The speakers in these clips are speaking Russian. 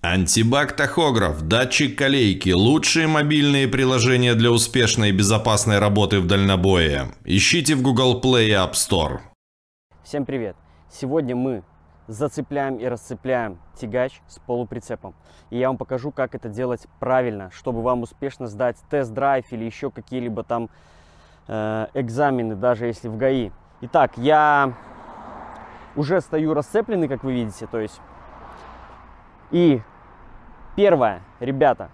Антибак-тахограф, датчик колейки – лучшие мобильные приложения для успешной и безопасной работы в дальнобое. Ищите в Google Play и App Store. Всем привет! Сегодня мы зацепляем и расцепляем тягач с полуприцепом. И я вам покажу, как это делать правильно, чтобы вам успешно сдать тест-драйв или еще какие-либо там экзамены, даже если в ГАИ. Итак, я уже стою расцепленный, как вы видите, то есть. И первое, ребята,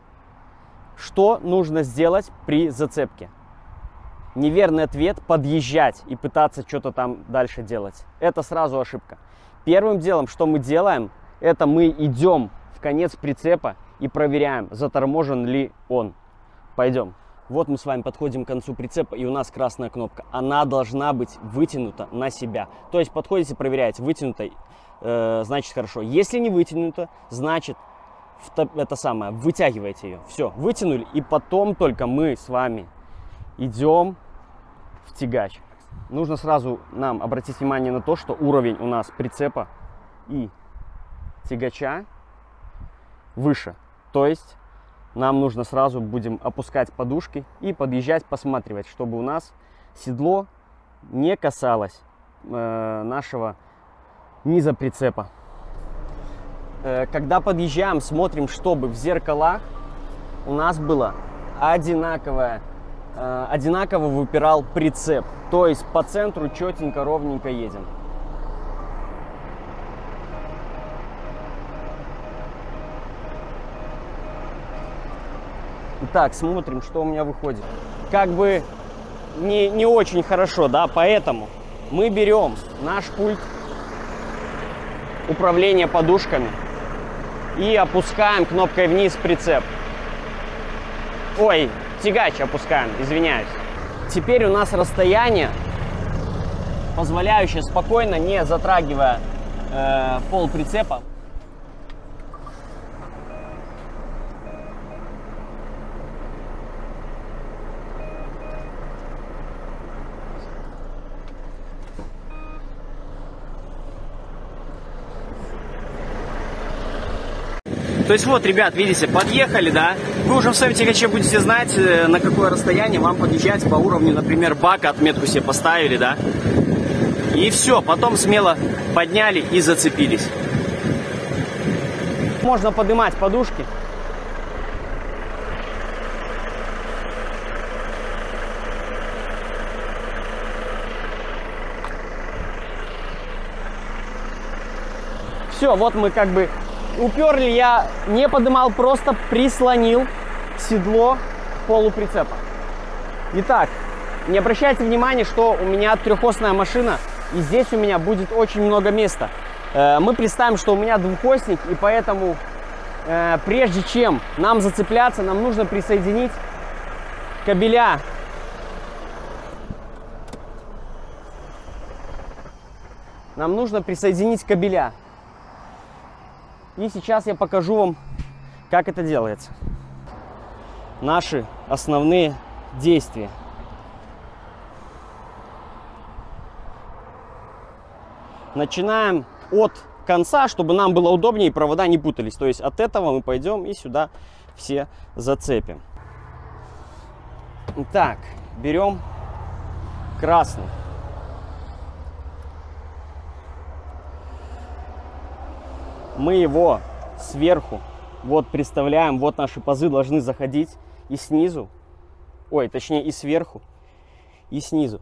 что нужно сделать при зацепке? Неверный ответ – подъезжать и пытаться что-то там дальше делать. Это сразу ошибка. Первым делом, что мы делаем, это мы идем в конец прицепа и проверяем, заторможен ли он. Пойдем. Вот мы с вами подходим к концу прицепа, и у нас красная кнопка. Она должна быть вытянута на себя. То есть подходите, проверяете, вытянута, значит хорошо. Если не вытянута, значит это самое, вытягиваете ее. Все, вытянули, и потом только мы с вами идем в тягач. Нужно сразу нам обратить внимание на то, что уровень у нас прицепа и тягача выше. То есть нам нужно сразу будем опускать подушки и подъезжать, посматривать, чтобы у нас седло не касалось нашего низа прицепа. Когда подъезжаем, смотрим, чтобы в зеркалах у нас было одинаково выпирал прицеп. То есть по центру четенько, ровненько едем. Итак, смотрим, что у меня выходит. Как бы не очень хорошо, да, поэтому мы берем наш пульт управления подушками и опускаем кнопкой вниз прицеп. Ой, тягач опускаем, извиняюсь. Теперь у нас расстояние, позволяющее спокойно, не затрагивая пол прицепа, То есть вот, ребят, видите, подъехали, да, вы уже в своем тягаче будете знать, на какое расстояние вам подъезжать по уровню, например, бака, отметку себе поставили, да, и все, потом смело подняли и зацепились. Можно поднимать подушки. Все, вот мы как бы уперли, я не поднимал, просто прислонил седло к полу прицепа. Итак, не обращайте внимания, что у меня трехосная машина, и здесь у меня будет очень много места. Мы представим, что у меня двухосник, и поэтому прежде чем нам зацепляться, нам нужно присоединить кабеля. Нам нужно присоединить кабеля. И сейчас я покажу вам, как это делается. Наши основные действия. Начинаем от конца, чтобы нам было удобнее и провода не путались. То есть от этого мы пойдем и сюда все зацепим. Итак, берем красный. Мы его сверху вот представляем, вот наши пазы должны заходить и снизу, ой, точнее и сверху, и снизу.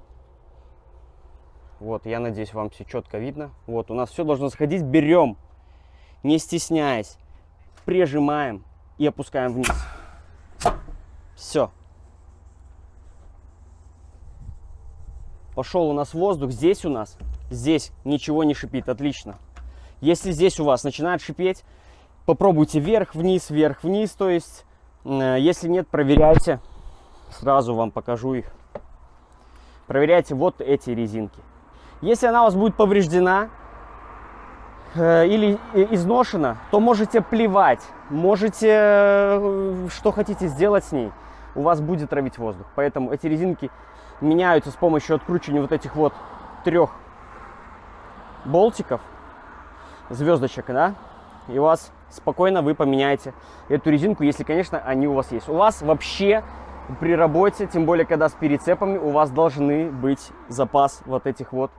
Вот, я надеюсь, вам все четко видно. Вот, у нас все должно заходить, берем, не стесняясь, прижимаем и опускаем вниз. Все. Пошел у нас воздух, здесь ничего не шипит, отлично. Если здесь у вас начинает шипеть, попробуйте вверх-вниз, вверх-вниз. То есть, если нет, проверяйте. Сразу вам покажу их. Проверяйте вот эти резинки. Если она у вас будет повреждена или изношена, то можете плевать. Можете, что хотите сделать с ней. У вас будет травить воздух. Поэтому эти резинки меняются с помощью откручивания вот этих вот 3 болтиков. Звездочек, да, и у вас спокойно вы поменяете эту резинку, если, конечно, они у вас есть. У вас вообще при работе, тем более, когда с прицепами, у вас должны быть запас вот этих вот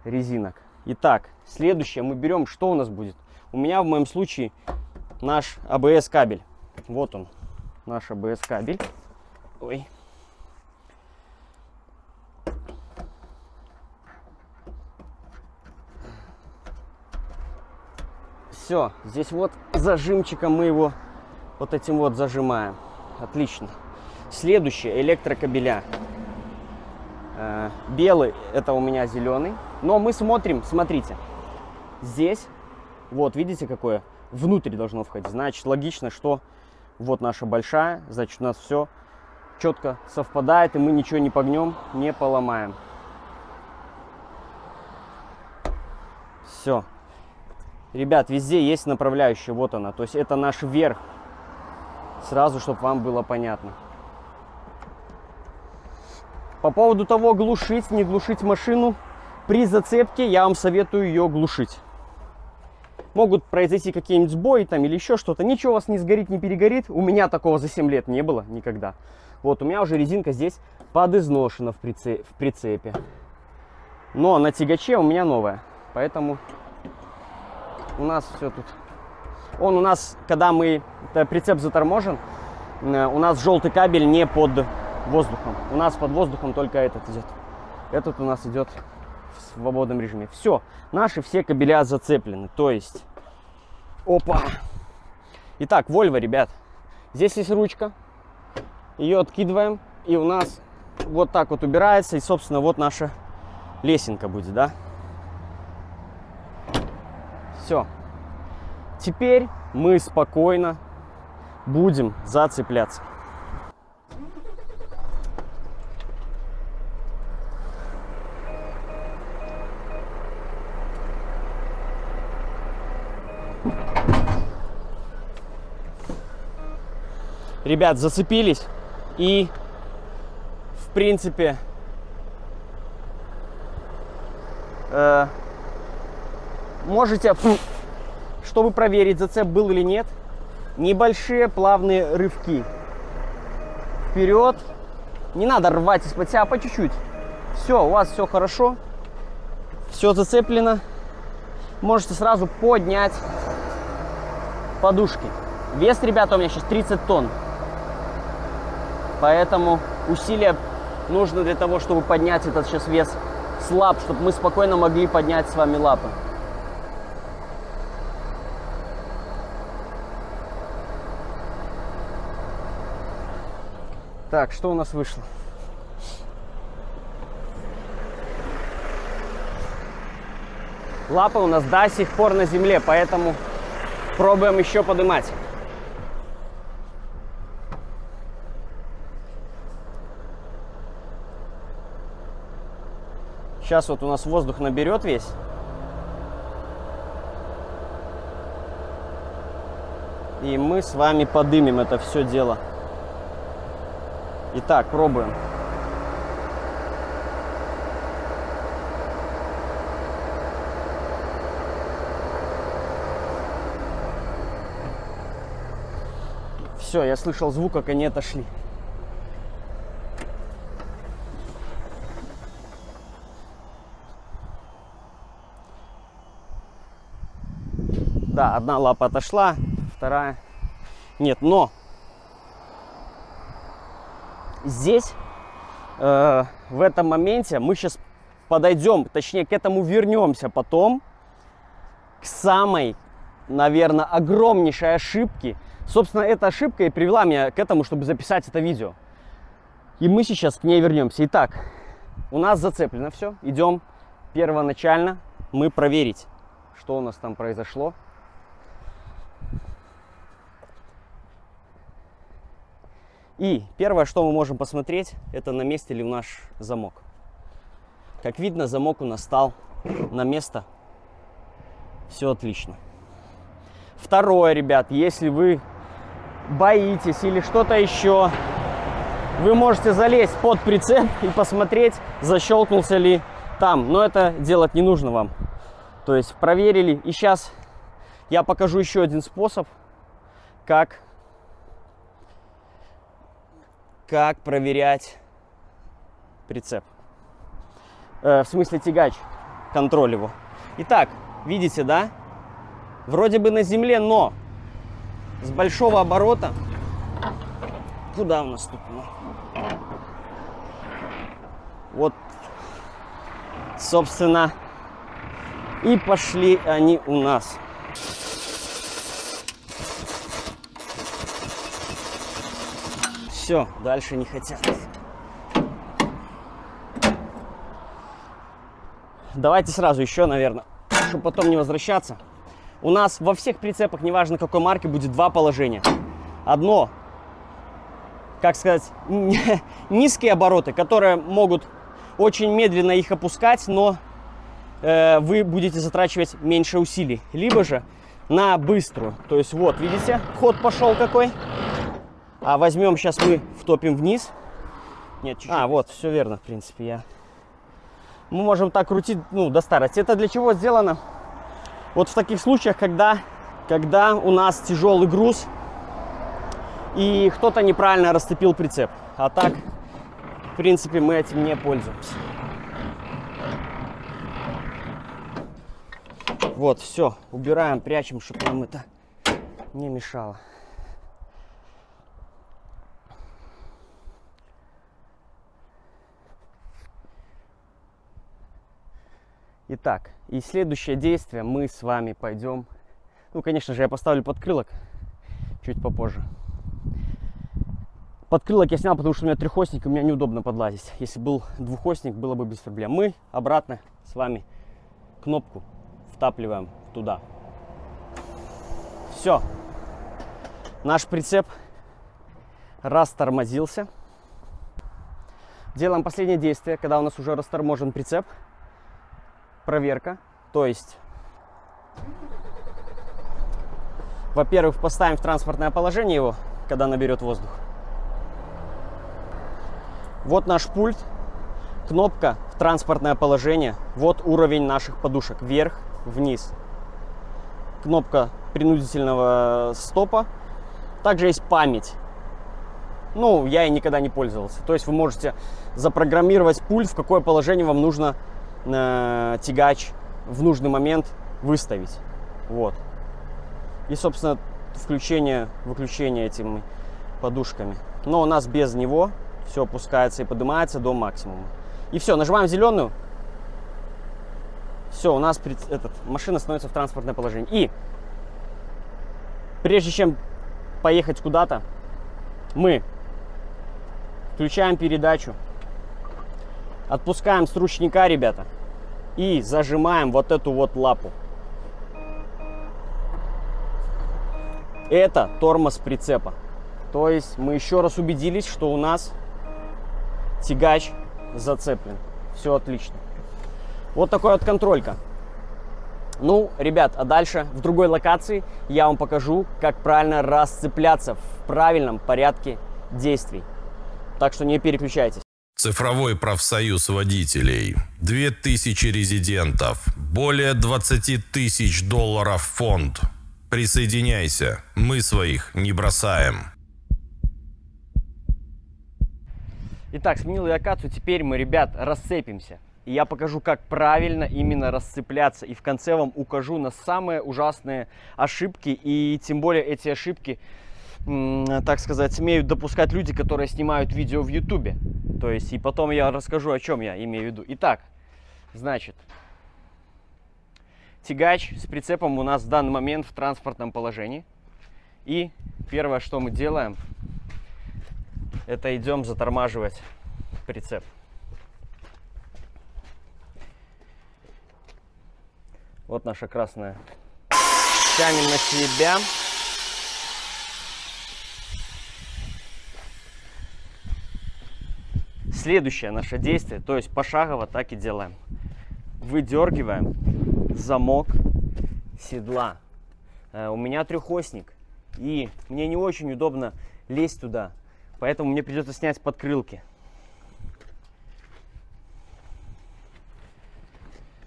резинок. Итак, следующее мы берем, что у нас будет? У меня в моем случае наш АБС кабель. Вот он, наш АБС кабель. Ой. Все, здесь вот зажимчиком мы его вот этим вот зажимаем. Отлично. Следующее, электрокабеля. Белый, это у меня зеленый. Но мы смотрим, смотрите, здесь, вот видите какое, внутрь должно входить. Значит, логично, что вот наша большая, значит, у нас все четко совпадает, и мы ничего не погнем, не поломаем. Все. Ребят, везде есть направляющая, вот она, то есть это наш верх. Сразу, чтобы вам было понятно. По поводу того, глушить, не глушить машину, при зацепке я вам советую ее глушить. Могут произойти какие-нибудь сбои там или еще что-то. Ничего у вас не сгорит, не перегорит. У меня такого за 7 лет не было никогда. Вот, у меня уже резинка здесь подизношена в прицепе. Но на тягаче у меня новая. Поэтому у нас все тут. Он у нас, когда прицеп заторможен, у нас желтый кабель не под воздухом. У нас под воздухом только этот идет. Этот у нас идет в свободном режиме. Все, наши все кабеля зацеплены. То есть, опа. Итак, Volvo, ребят. Здесь есть ручка. Ее откидываем. И у нас вот так вот убирается. И, собственно, вот наша лесенка будет, да? Все. Теперь мы спокойно будем зацепляться. Ребят, зацепились, и в принципе можете, чтобы проверить, зацеп был или нет, небольшие плавные рывки вперед. Не надо рвать из-под себя, по чуть-чуть. Все, у вас все хорошо, все зацеплено. Можете сразу поднять подушки. Вес, ребята, у меня сейчас 30 тонн. Поэтому усилия нужно для того, чтобы поднять этот сейчас вес с лап, чтобы мы спокойно могли поднять с вами лапы. Так, что у нас вышло? Лапы у нас до сих пор на земле, поэтому пробуем еще поднимать. Сейчас вот у нас воздух наберет весь. И мы с вами подымем это все дело. Итак, пробуем. Все, я слышал звук, как они отошли. Да, одна лапа отошла, вторая нет, но здесь в этом моменте мы сейчас подойдем, точнее к этому вернемся потом, к самой, наверное, огромнейшей ошибке. Собственно, эта ошибка и привела меня к этому, чтобы записать это видео. И мы сейчас к ней вернемся. Итак, у нас зацеплено все. Идем первоначально мы проверить, что у нас там произошло. И первое, что мы можем посмотреть, это на месте ли наш замок. Как видно, замок у нас стал на место. Все отлично. Второе, ребят, если вы боитесь или что-то еще, вы можете залезть под прицеп и посмотреть, защелкнулся ли там. Но это делать не нужно вам. То есть проверили. И сейчас я покажу еще один способ, как проверять прицеп. В смысле тягач, контроль его. Итак, видите, да? Вроде бы на земле, но с большого оборота. Куда у нас тут? Вот, собственно, и пошли они у нас. Все, дальше не хотят. Давайте сразу еще, наверное, чтобы потом не возвращаться. У нас во всех прицепах, неважно какой марки, будет два положения. Одно, как сказать, низкие обороты, которые могут очень медленно их опускать, но вы будете затрачивать меньше усилий. Либо же на быструю. То есть вот, видите, ход пошел какой. А возьмем, сейчас мы втопим вниз. Нет, чуть-чуть. Вот, все верно, в принципе, мы можем так крутить, до старости. Это для чего сделано? Вот в таких случаях, когда у нас тяжелый груз и кто-то неправильно расцепил прицеп. А так, в принципе, мы этим не пользуемся. Вот, все, убираем, прячем, чтобы нам это не мешало. Итак, и следующее действие мы с вами пойдем. Конечно же, я поставлю подкрылок чуть попозже. Подкрылок я снял, потому что у меня трехосник, и мне неудобно подлазить. Если был двухосник, было бы без проблем. Мы обратно с вами кнопку втапливаем туда. Все. Наш прицеп растормозился. Делаем последнее действие, когда у нас уже расторможен прицеп. Проверка. То есть, во-первых, поставим в транспортное положение его, когда наберет воздух. Вот наш пульт, кнопка в транспортное положение. Вот уровень наших подушек. Вверх, вниз. Кнопка принудительного стопа. Также есть память. Я и никогда не пользовался. То есть вы можете запрограммировать пульт, в какое положение вам нужно тягач в нужный момент выставить. Вот. И, собственно, включение этими подушками. Но у нас без него все опускается и поднимается до максимума. И все, нажимаем зеленую. Все, у нас машина становится в транспортное положение. И прежде чем поехать куда-то, мы включаем передачу. Отпускаем с ручника, ребята, и зажимаем вот эту вот лапу. Это тормоз прицепа. То есть мы еще раз убедились, что у нас тягач зацеплен. Все отлично. Вот такой вот контролька. Ребят, а дальше в другой локации я вам покажу, как правильно расцепляться в правильном порядке действий. Так что не переключайтесь. Цифровой профсоюз водителей. 2000 резидентов. Более 20 тысяч долларов фонд. Присоединяйся. Мы своих не бросаем. Итак, сменил я локацию. Теперь мы, ребят, расцепимся. И я покажу, как правильно именно расцепляться. И в конце вам укажу на самые ужасные ошибки. И тем более эти ошибки, так сказать, смеют допускать люди, которые снимают видео в YouTube. То есть, и потом я расскажу, о чем я имею в виду. Итак, значит, тягач с прицепом у нас в данный момент в транспортном положении. И первое, что мы делаем, это идем затормаживать прицеп. Вот наша красная. Тянем на себя. Следующее наше действие, то есть пошагово так и делаем. Выдергиваем замок седла. У меня трехосник, и мне не очень удобно лезть туда, поэтому мне придется снять подкрылки.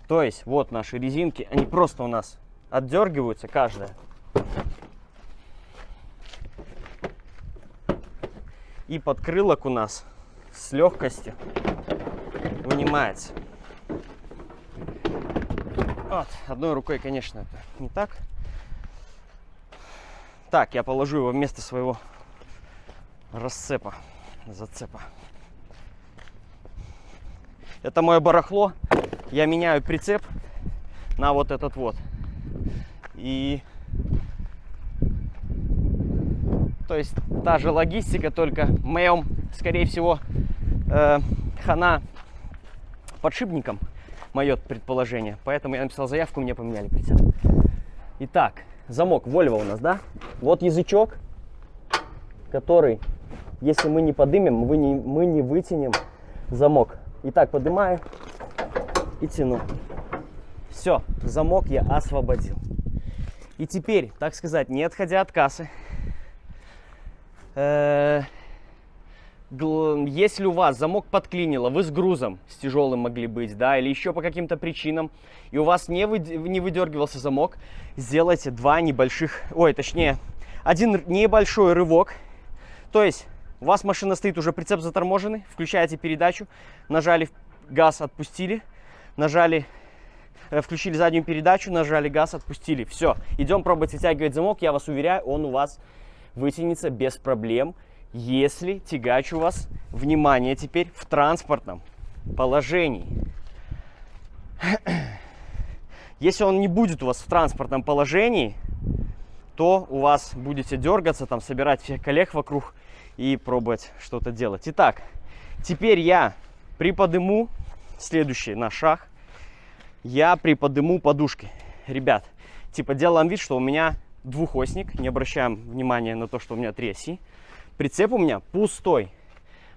То есть вот наши резинки, они просто у нас отдергиваются каждая. И подкрылок у нас с легкостью вынимается. Вот. Одной рукой, конечно, это не так. Так, я положу его вместо своего расцепа, зацепа. Это мое барахло. Я меняю прицеп на вот этот вот. И то есть та же логистика, только в моем, скорее всего, хана подшипником, мое предположение. Поэтому я написал заявку, мне поменяли прицеп. Итак, замок Volvo у нас, да? Вот язычок, который, если мы не подымем, мы не вытянем замок. Итак, поднимаю и тяну. Все, замок я освободил. И теперь, так сказать, не отходя от кассы, если у вас замок подклинило, вы с грузом, с тяжелым могли быть, да, или еще по каким-то причинам, и у вас не выдергивался замок, сделайте один небольшой рывок. То есть у вас машина стоит, уже прицеп заторможенный, включаете передачу, нажали газ, отпустили, включили заднюю передачу, нажали газ, отпустили. Все, идем пробовать вытягивать замок. Я вас уверяю, он у вас вытянется без проблем, если тягач у вас, внимание, теперь в транспортном положении. Если он не будет у вас в транспортном положении, то у вас будете дергаться, там, собирать всех коллег вокруг и пробовать что-то делать. Итак, теперь я приподниму, следующий наш шаг, я приподниму подушки. Ребят, типа делаем вид, что у меня двухосник, не обращаем внимания на то, что у меня 3 оси. Прицеп у меня пустой.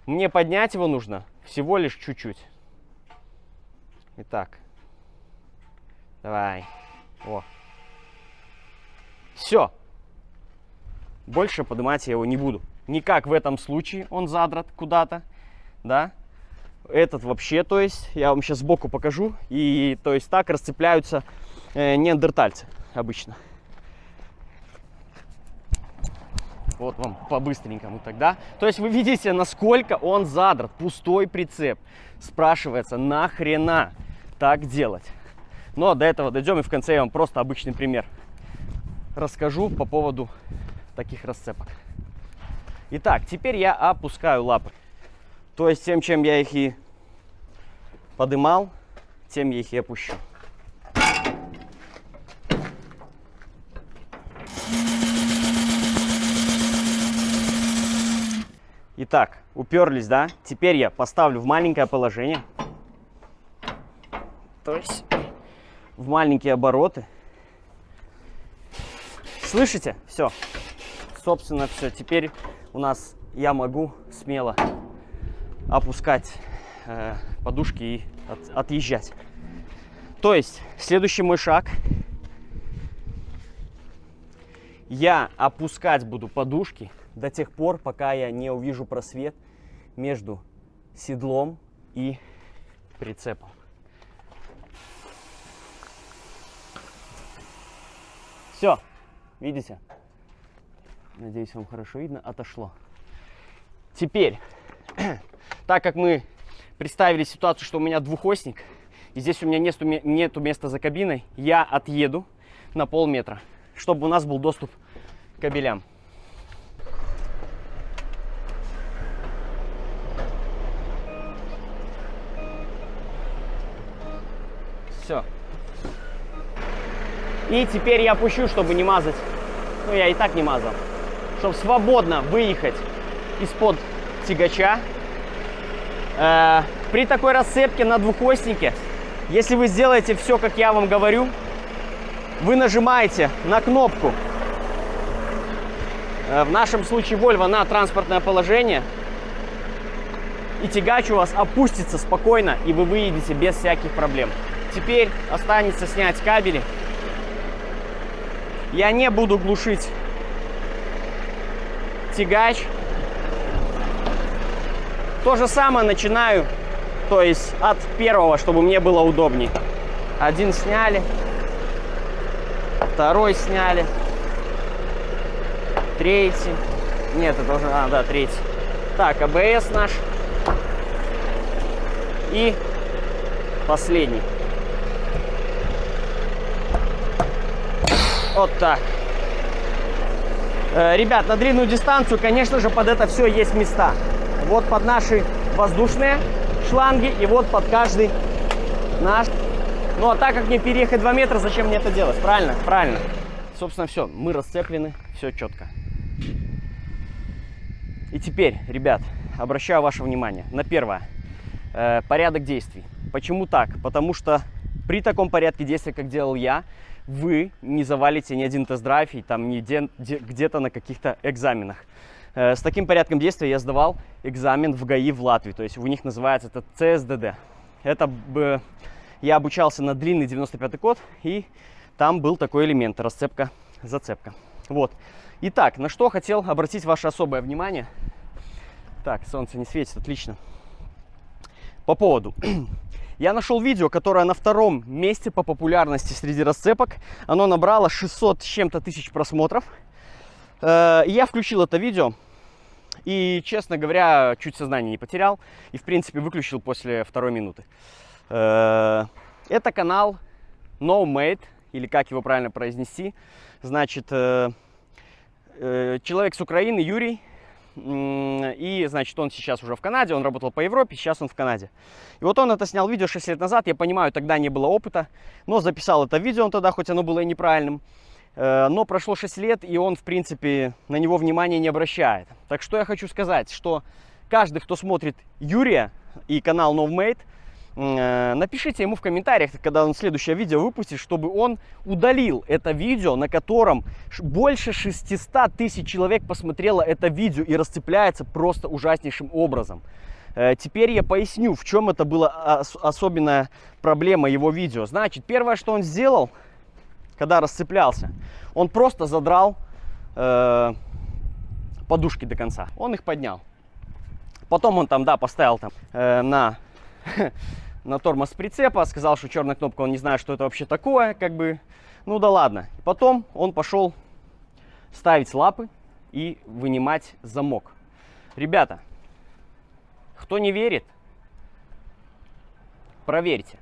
Мне поднять его нужно всего лишь чуть-чуть. Итак, давай. О. Все. Больше поднимать я его не буду. Никак в этом случае он задрат куда-то, да. Этот вообще, то есть, я вам сейчас сбоку покажу. И, то есть, так расцепляются неандертальцы обычно. Вот вам по-быстренькому тогда. То есть, вы видите, насколько он задрат. Пустой прицеп. Спрашивается, нахрена так делать? Но до этого дойдем, и в конце я вам просто обычный пример расскажу по поводу таких расцепок. Итак, теперь я опускаю лапы. То есть тем, чем я их и подымал, тем я их и опущу. Итак, уперлись, да? Теперь я поставлю в маленькое положение. То есть в маленькие обороты. Слышите? Все. Собственно, все. Теперь у нас я могу смело опускать подушки и отъезжать. То есть следующий мой шаг. Я опускать буду подушки до тех пор, пока я не увижу просвет между седлом и прицепом. Все, видите? Надеюсь, вам хорошо видно. Отошло. Теперь, так как мы представили ситуацию, что у меня двухосник, и здесь у меня нету места за кабиной, я отъеду на полметра, чтобы у нас был доступ к кабелям. Все. И теперь я опущу, чтобы не мазать. Ну, я и так не мазал. Чтобы свободно выехать из-под тягача. При такой расцепке на двухоснике, если вы сделаете все, как я вам говорю, вы нажимаете на кнопку, в нашем случае Volvo, на транспортное положение, и тягач у вас опустится спокойно, и вы выедете без всяких проблем. Теперь останется снять кабели. Я не буду глушить тягач. То же самое начинаю, то есть от первого, чтобы мне было удобнее. Один сняли, второй сняли, третий. Нет, это уже, да, третий. Так, АБС наш. И последний. Вот так. Ребят, на длинную дистанцию, конечно же, под это все есть места. Вот под наши воздушные шланги и вот под каждый наш. Ну, а так как мне переехать 2 метра, зачем мне это делать? Правильно? Правильно. Собственно, все. Мы расцеплены. Все четко. И теперь, ребят, обращаю ваше внимание на первое. Порядок действий. Почему так? Потому что при таком порядке действий, как делал я, вы не завалите ни один тест-драйв и там где-то на каких-то экзаменах. С таким порядком действия я сдавал экзамен в ГАИ в Латвии. То есть у них называется это ЦСДД. Это я обучался на длинный 95-й код, и там был такой элемент — расцепка-зацепка. Вот. Итак, на что хотел обратить ваше особое внимание. Так, солнце не светит, отлично. По поводу. Я нашел видео, которое на 2-м месте по популярности среди расцепок. Оно набрало 600 с чем-то тысяч просмотров. Я включил это видео и, честно говоря, чуть сознание не потерял. И, в принципе, выключил после 2-й минуты. Это канал NoMate, или как его правильно произнести. Значит, человек с Украины, Юрий. И, значит, он сейчас уже в Канаде, он работал по Европе, сейчас он в Канаде. И вот он это снял видео 6 лет назад, я понимаю, тогда не было опыта, но записал это видео он тогда, хоть оно было и неправильным. Но прошло 6 лет, и он, в принципе, на него внимания не обращает. Так что я хочу сказать, что каждый, кто смотрит Юрия и канал NoMate, напишите ему в комментариях, когда он следующее видео выпустит, чтобы он удалил это видео, на котором больше 600 тысяч человек посмотрело это видео и расцепляется просто ужаснейшим образом. Теперь я поясню, в чем это была особенная проблема его видео. Значит, первое, что он сделал, когда расцеплялся, он просто задрал подушки до конца. Он их поднял. Потом он там, да, поставил там на тормоз прицепа, сказал, что черная кнопка, он не знает, что это вообще такое, как бы, ну да ладно. Потом он пошел ставить лапы и вынимать замок. Ребята, кто не верит, проверьте.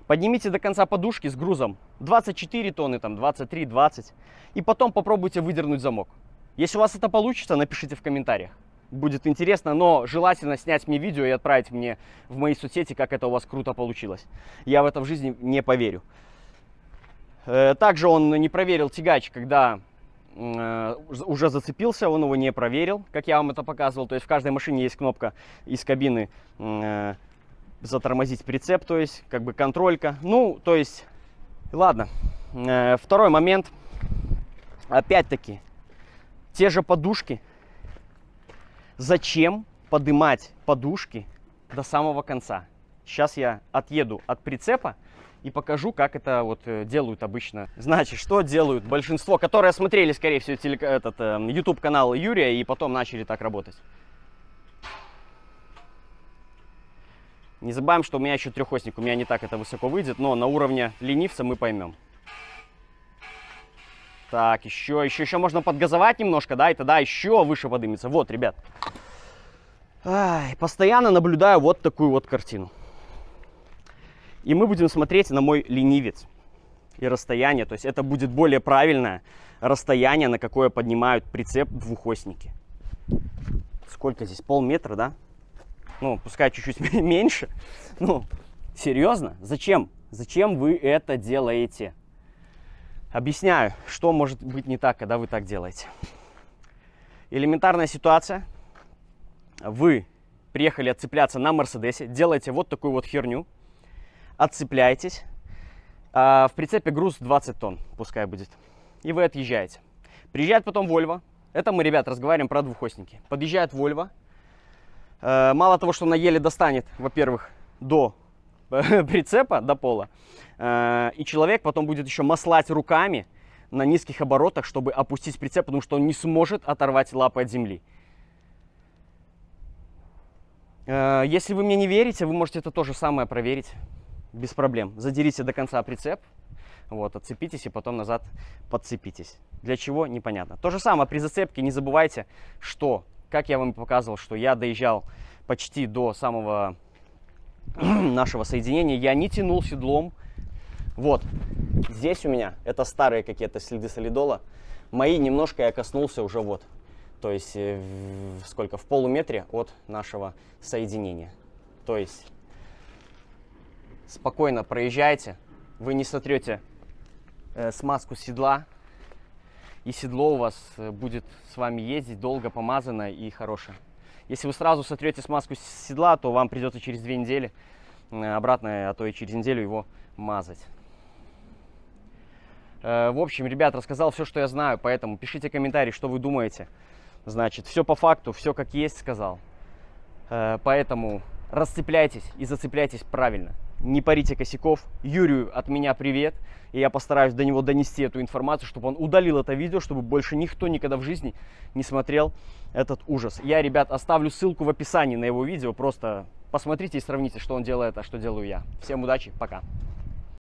Поднимите до конца подушки с грузом 24 тонны, там 23, 20, и потом попробуйте выдернуть замок. Если у вас это получится, напишите в комментариях. Будет интересно, но желательно снять мне видео и отправить мне в мои соцсети, как это у вас круто получилось. Я в это в жизни не поверю. Также он не проверил тягач, когда уже зацепился, он его не проверил, как я вам это показывал. То есть в каждой машине есть кнопка из кабины затормозить прицеп, то есть как бы контролька. Ну, то есть, ладно. Второй момент. Опять-таки, те же подушки. Зачем поднимать подушки до самого конца? Сейчас я отъеду от прицепа и покажу, как это вот делают обычно. Значит, что делают большинство, которые смотрели, скорее всего, YouTube канал Юрия и потом начали так работать. Не забываем, что у меня еще трехосник, у меня не так это высоко выйдет, но на уровне ленивца мы поймем. Так, еще можно подгазовать немножко, да, и тогда еще выше поднимется. Вот, ребят. Постоянно наблюдаю вот такую вот картину. И мы будем смотреть на мой ленивец и расстояние. То есть это будет более правильное расстояние, на какое поднимают прицеп двухосники. Сколько здесь? Полметра, да? Ну, пускай чуть-чуть меньше. Ну, серьезно? Зачем? Зачем вы это делаете? Объясняю, что может быть не так, когда вы так делаете. Элементарная ситуация. Вы приехали отцепляться на Мерседесе, делаете вот такую вот херню, отцепляетесь, в прицепе груз 20 тонн, пускай будет, и вы отъезжаете. Приезжает потом Volvo, это мы, ребят, разговариваем про двухосники. Подъезжает Volvo, мало того, что она еле достанет, во-первых, до прицепа, до пола, и человек потом будет еще маслать руками на низких оборотах, чтобы опустить прицеп, потому что он не сможет оторвать лапы от земли. Если вы мне не верите, вы можете это то же самое проверить без проблем. Задерите до конца прицеп, вот, отцепитесь и потом назад подцепитесь. Для чего? Непонятно. То же самое при зацепке. Не забывайте, что как я вам показывал, что я доезжал почти до самого нашего соединения, я не тянул седлом. Вот, здесь у меня, это старые какие-то следы солидола, мои немножко я коснулся уже вот, то есть сколько, в полуметре от нашего соединения. То есть спокойно проезжайте, вы не сотрете смазку с седла, и седло у вас будет с вами ездить долго, помазанное и хорошее. Если вы сразу сотрете смазку с седла, то вам придется через 2 недели обратно, а то и через неделю его мазать. В общем, ребят, рассказал все, что я знаю, поэтому пишите комментарии, что вы думаете. Значит, все по факту, все как есть сказал. Поэтому расцепляйтесь и зацепляйтесь правильно. Не парите косяков. Юрию от меня привет. И я постараюсь до него донести эту информацию, чтобы он удалил это видео, чтобы больше никто никогда в жизни не смотрел этот ужас. Я, ребят, оставлю ссылку в описании на его видео. Просто посмотрите и сравните, что он делает, а что делаю я. Всем удачи, пока.